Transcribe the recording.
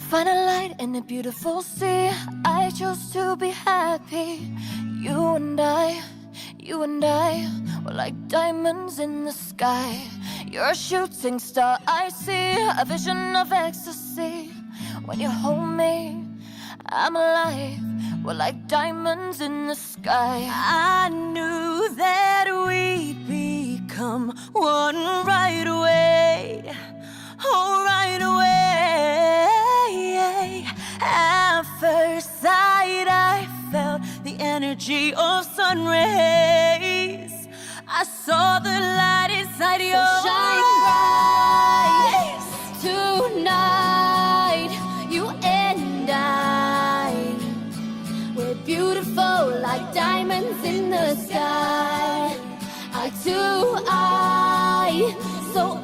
find a light in a beautiful sea. I chose to be happy. You and I were like diamonds in the sky. You're a shooting star, I see a vision of ecstasy. When you hold me, I'm alive. We're like diamonds in the sky. I knew that we'd become one right away. Oh, right away. At first sight, I felt the energy of sun rays. I saw the light inside your Shine eyes. bright tonight. You and I, we're beautiful like diamonds in the sky. Eye to eye, so